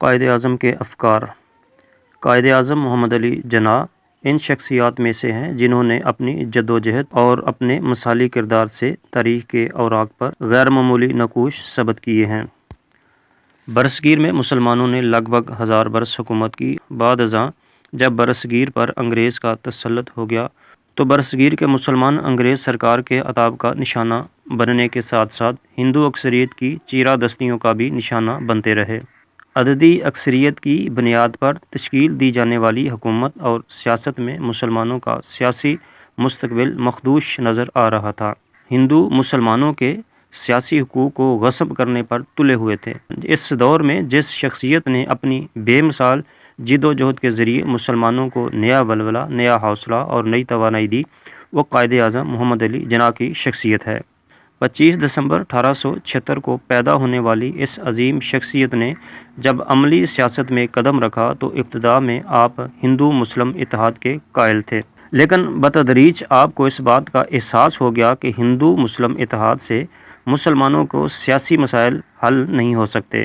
قائد اعظم کے افکار۔ قائد اعظم محمد علی جناح ان شخصیات میں سے ہیں جنہوں نے اپنی جدوجہد اور اپنے مثالی کردار سے تاریخ کے اوراق پر غیر معمولی نقوش ثبت کیے ہیں۔ برصغیر میں مسلمانوں نے لگ بھگ 1000 برس حکومت کی۔ بعد ازاں جب برصغیر پر انگریز کا تسلط ہو گیا تو برصغیر کے مسلمان انگریز سرکار کے عتاب کا نشانہ بننے کے ساتھ ساتھ ہندو اکثریت کی چیرہ دستیوں کا بھی نشانہ بنتے رہے۔ عددی اکثریت کی بنیاد پر تشکیل دی جانے والی حکومت اور سیاست میں مسلمانوں کا سیاسی مستقبل مخدوش نظر آ رہا تھا۔ ہندو مسلمانوں کے سیاسی حقوق کو غصب کرنے پر تلے ہوئے تھے۔ اس دور میں جس شخصیت نے اپنی بے مثال جد و جہد کے ذریعے مسلمانوں کو نیا ولولہ، نیا حوصلہ اور نئی توانائی دی، وہ قائد اعظم محمد علی جناح کی شخصیت ہے۔ 25 دسمبر 1876 کو پیدا ہونے والی اس عظیم شخصیت نے جب عملی سیاست میں قدم رکھا تو ابتدا میں آپ ہندو مسلم اتحاد کے قائل تھے، لیکن بتدریج آپ کو اس بات کا احساس ہو گیا کہ ہندو مسلم اتحاد سے مسلمانوں کو سیاسی مسائل حل نہیں ہو سکتے۔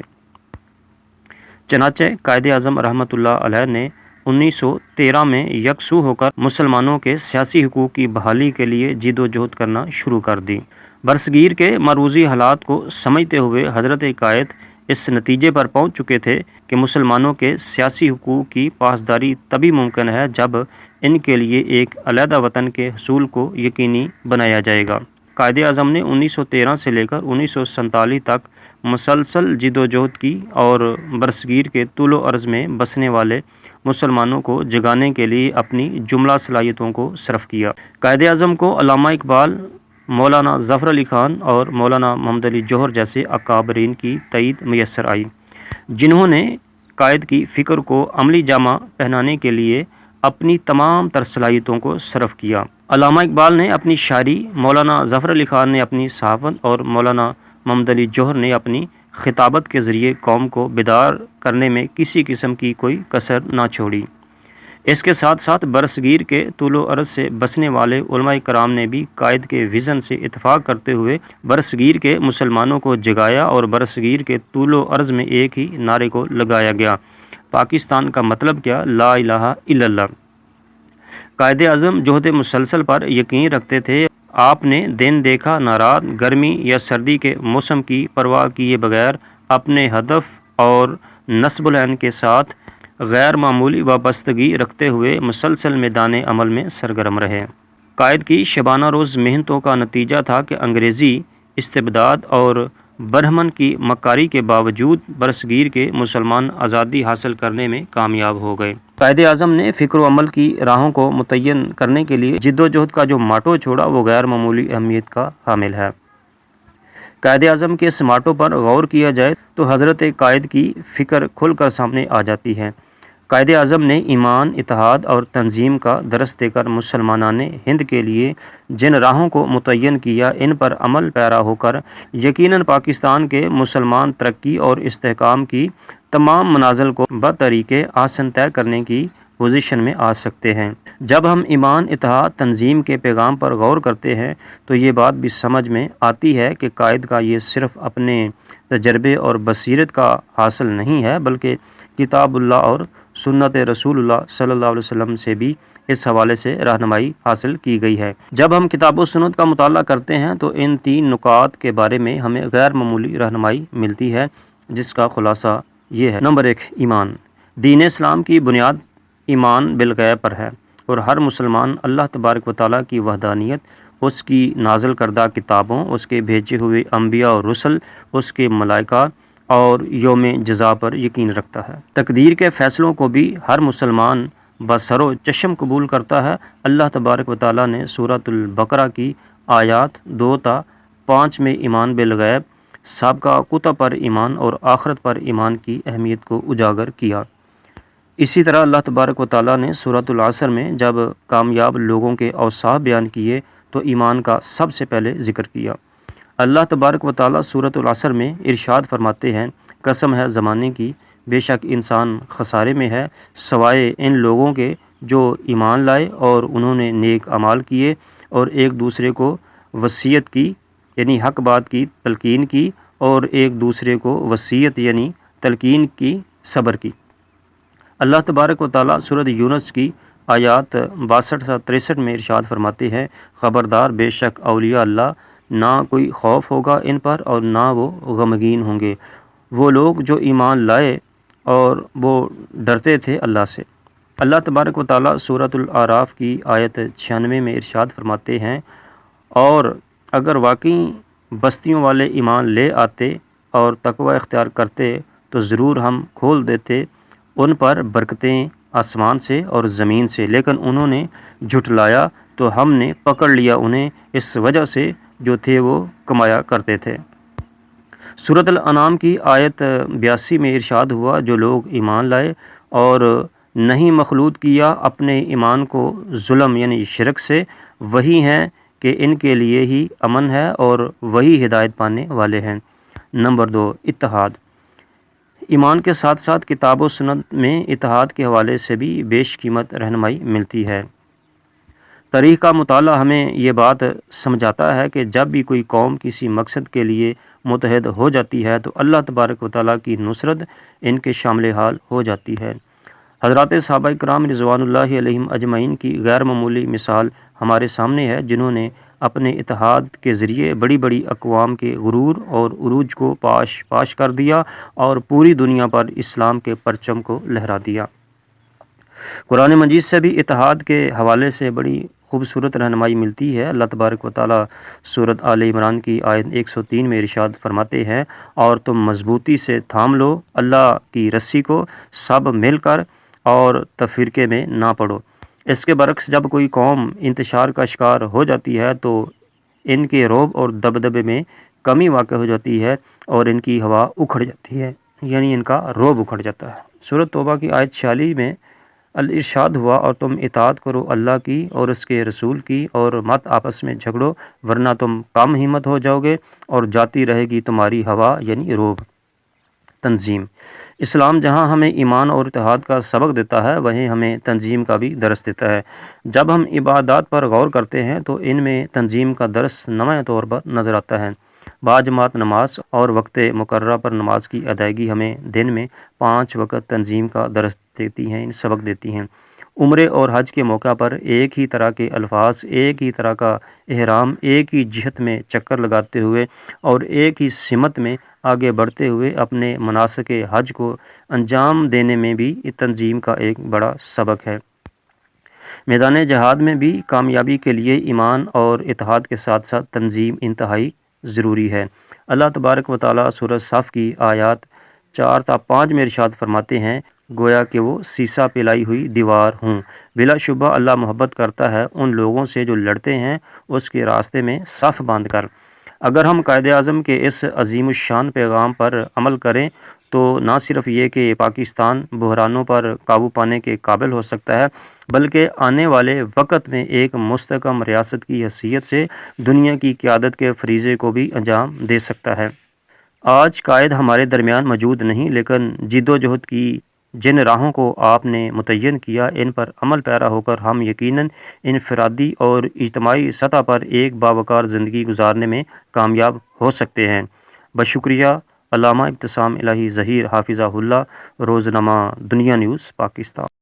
چنانچہ قائد اعظم رحمۃ اللہ علیہ نے 1913 میں یکسو ہو کر مسلمانوں کے سیاسی حقوق کی بحالی کے لیے جد و جہد کرنا شروع کر دی۔ برصغیر کے مروزی حالات کو سمجھتے ہوئے حضرت قائد اس نتیجے پر پہنچ چکے تھے کہ مسلمانوں کے سیاسی حقوق کی پاسداری تبھی ممکن ہے جب ان کے لیے ایک علیحدہ وطن کے حصول کو یقینی بنایا جائے گا۔ قائد اعظم نے 1913 سے لے کر 1947 تک مسلسل جد و جہد کی اور برصغیر کے طول و عرض میں بسنے والے مسلمانوں کو جگانے کے لیے اپنی جملہ صلاحیتوں کو صرف کیا۔ قائد اعظم کو علامہ اقبال، مولانا ظفر علی خان اور مولانا محمد علی جوہر جیسے اکابرین کی تائید میسر آئی، جنہوں نے قائد کی فکر کو عملی جامہ پہنانے کے لیے اپنی تمام تر صلاحیتوں کو صرف کیا۔ علامہ اقبال نے اپنی شاعری، مولانا ظفر علی خان نے اپنی صحافت اور مولانا محمد علی جوہر نے اپنی خطابت کے ذریعے قوم کو بیدار کرنے میں کسی قسم کی کوئی کسر نہ چھوڑی۔ اس کے ساتھ ساتھ برصغیر کے طول و عرض سے بسنے والے علماء کرام نے بھی قائد کے وژن سے اتفاق کرتے ہوئے برصغیر کے مسلمانوں کو جگایا اور برصغیر کے طول و عرض میں ایک ہی نعرے کو لگایا گیا: پاکستان کا مطلب کیا؟ لا الہ الا اللہ۔ قائد اعظم جہد مسلسل پر یقین رکھتے تھے۔ آپ نے دن دیکھا نہ رات، گرمی یا سردی کے موسم کی پرواہ کیے بغیر اپنے ہدف اور نصب العین کے ساتھ غیر معمولی وابستگی رکھتے ہوئے مسلسل میدان عمل میں سرگرم رہے۔ قائد کی شبانہ روز محنتوں کا نتیجہ تھا کہ انگریزی استبداد اور برہمن کی مکاری کے باوجود برصغیر کے مسلمان آزادی حاصل کرنے میں کامیاب ہو گئے۔ قائد اعظم نے فکر و عمل کی راہوں کو متعین کرنے کے لیے جد و جہد کا جو ماٹو چھوڑا وہ غیر معمولی اہمیت کا حامل ہے۔ قائد اعظم کے اس ماٹو پر غور کیا جائے تو حضرت قائد کی فکر کھل کر سامنے آ جاتی ہے۔ قائد اعظم نے ایمان، اتحاد اور تنظیم کا درس دے کر مسلمانان ہند کے لیے جن راہوں کو متعین کیا، ان پر عمل پیرا ہو کر یقیناً پاکستان کے مسلمان ترقی اور استحکام کی تمام منازل کو بطریق آسن طے کرنے کی پوزیشن میں آ سکتے ہیں۔ جب ہم ایمان، اتحاد، تنظیم کے پیغام پر غور کرتے ہیں تو یہ بات بھی سمجھ میں آتی ہے کہ قائد کا یہ صرف اپنے تجربے اور بصیرت کا حاصل نہیں ہے، بلکہ کتاب اللہ اور سنت رسول اللہ صلی اللہ علیہ وسلم سے بھی اس حوالے سے رہنمائی حاصل کی گئی ہے۔ جب ہم کتاب و سنت کا مطالعہ کرتے ہیں تو ان 3 نکات کے بارے میں ہمیں غیر معمولی رہنمائی ملتی ہے، جس کا خلاصہ یہ ہے: نمبر 1، ایمان۔ دین اسلام کی بنیاد ایمان بالغیب پر ہے، اور ہر مسلمان اللہ تبارک و تعالیٰ کی وحدانیت، اس کی نازل کردہ کتابوں، اس کے بھیجے ہوئے انبیاء اور رسل، اس کے ملائکہ اور یوم جزا پر یقین رکھتا ہے۔ تقدیر کے فیصلوں کو بھی ہر مسلمان بسر و چشم قبول کرتا ہے۔ اللہ تبارک و تعالیٰ نے سورۃ البقرہ کی آیات 2 تا 5 میں ایمان بالغیب، سابقہ کتب پر ایمان اور آخرت پر ایمان کی اہمیت کو اجاگر کیا۔ اسی طرح اللہ تبارک و تعالیٰ نے سورۃ العصر میں جب کامیاب لوگوں کے اوصاف بیان کیے تو ایمان کا سب سے پہلے ذکر کیا۔ اللہ تبارک و تعالیٰ سورۃ العصر میں ارشاد فرماتے ہیں: قسم ہے زمانے کی، بے شک انسان خسارے میں ہے، سوائے ان لوگوں کے جو ایمان لائے اور انہوں نے نیک اعمال کیے اور ایک دوسرے کو وصیت کی یعنی حق بات کی تلقین کی اور ایک دوسرے کو وصیت یعنی تلقین کی صبر کی۔ اللہ تبارک و تعالیٰ سورۃ یونس کی آیات 62 سے 63 میں ارشاد فرماتے ہیں، خبردار بے شک اولیاء اللہ نہ کوئی خوف ہوگا ان پر اور نہ وہ غمگین ہوں گے، وہ لوگ جو ایمان لائے اور وہ ڈرتے تھے اللہ سے۔ اللہ تبارک و تعالیٰ سورۃ الاعراف کی آیت 96 میں ارشاد فرماتے ہیں، اور اگر واقعی بستیوں والے ایمان لے آتے اور تقوی اختیار کرتے تو ضرور ہم کھول دیتے ان پر برکتیں آسمان سے اور زمین سے، لیکن انہوں نے جھٹلایا تو ہم نے پکڑ لیا انہیں اس وجہ سے جو تھے وہ کمایا کرتے تھے۔ سورۃ الانعام کی آیت 82 میں ارشاد ہوا، جو لوگ ایمان لائے اور نہیں مخلوط کیا اپنے ایمان کو ظلم یعنی شرک سے، وہی ہیں کہ ان کے لیے ہی امن ہے اور وہی ہدایت پانے والے ہیں۔ نمبر 2، اتحاد۔ ایمان کے ساتھ ساتھ کتاب و سنت میں اتحاد کے حوالے سے بھی بیش قیمت رہنمائی ملتی ہے۔ تاریخ کا مطالعہ ہمیں یہ بات سمجھاتا ہے کہ جب بھی کوئی قوم کسی مقصد کے لیے متحد ہو جاتی ہے تو اللہ تبارک و تعالیٰ کی نصرت ان کے شامل حال ہو جاتی ہے۔ حضرات صحابہ کرام رضوان اللہ علیہم اجمعین کی غیر معمولی مثال ہمارے سامنے ہے، جنہوں نے اپنے اتحاد کے ذریعے بڑی بڑی اقوام کے غرور اور عروج کو پاش کر دیا اور پوری دنیا پر اسلام کے پرچم کو لہرا دیا۔ قرآن مجید سے بھی اتحاد کے حوالے سے بڑی خوبصورت رہنمائی ملتی ہے۔ اللہ تبارک و تعالیٰ سورۃ آل عمران کی آیت 103 میں ارشاد فرماتے ہیں، اور تم مضبوطی سے تھام لو اللہ کی رسی کو، سب مل کر اور تفرقے میں نہ پڑو۔ اس کے برعکس جب کوئی قوم انتشار کا شکار ہو جاتی ہے تو ان کے رعب اور دبدبے میں کمی واقع ہو جاتی ہے اور ان کی ہوا اکھڑ جاتی ہے، یعنی ان کا رعب اکھڑ جاتا ہے۔ سورۃ توبہ کی آیت 46 میں الارشاد ہوا، اور تم اطاعت کرو اللہ کی اور اس کے رسول کی اور مت آپس میں جھگڑو ورنہ تم کم ہمت ہو جاؤ گے اور جاتی رہے گی تمہاری ہوا یعنی رعب۔ تنظیم۔ اسلام جہاں ہمیں ایمان اور اتحاد کا سبق دیتا ہے وہیں ہمیں تنظیم کا بھی درس دیتا ہے۔ جب ہم عبادات پر غور کرتے ہیں تو ان میں تنظیم کا درس نمایاں طور پر نظر آتا ہے۔ باجماعت نماز اور وقت مقررہ پر نماز کی ادائیگی ہمیں دن میں 5 وقت تنظیم کا درس دیتی ہیں، سبق دیتی ہیں۔ عمرے اور حج کے موقع پر ایک ہی طرح کے الفاظ، ایک ہی طرح کا احرام، ایک ہی جہت میں چکر لگاتے ہوئے اور ایک ہی سمت میں آگے بڑھتے ہوئے اپنے مناسک حج کو انجام دینے میں بھی تنظیم کا ایک بڑا سبق ہے۔ میدان جہاد میں بھی کامیابی کے لیے ایمان اور اتحاد کے ساتھ ساتھ تنظیم انتہائی ضروری ہے۔ اللہ تبارک و تعالیٰ سورۃ صف کی آیات 4 تا 5 میں ارشاد فرماتے ہیں، گویا کہ وہ سیسا پلائی ہوئی دیوار ہوں۔ بلا شبہ اللہ محبت کرتا ہے ان لوگوں سے جو لڑتے ہیں اس کے راستے میں صف باندھ کر۔ اگر ہم قائد اعظم کے اس عظیم الشان پیغام پر عمل کریں تو نہ صرف یہ کہ پاکستان بحرانوں پر قابو پانے کے قابل ہو سکتا ہے بلکہ آنے والے وقت میں ایک مستحکم ریاست کی حیثیت سے دنیا کی قیادت کے فریضے کو بھی انجام دے سکتا ہے۔ آج قائد ہمارے درمیان موجود نہیں، لیکن جد و جہد کی جن راہوں کو آپ نے متعین کیا ان پر عمل پیرا ہو کر ہم یقیناً انفرادی اور اجتماعی سطح پر ایک باوقار زندگی گزارنے میں کامیاب ہو سکتے ہیں۔ بشکریہ علامہ ابتسام الہی ظہیر حافظہ اللہ۔ روزنامہ دنیا نیوز، پاکستان۔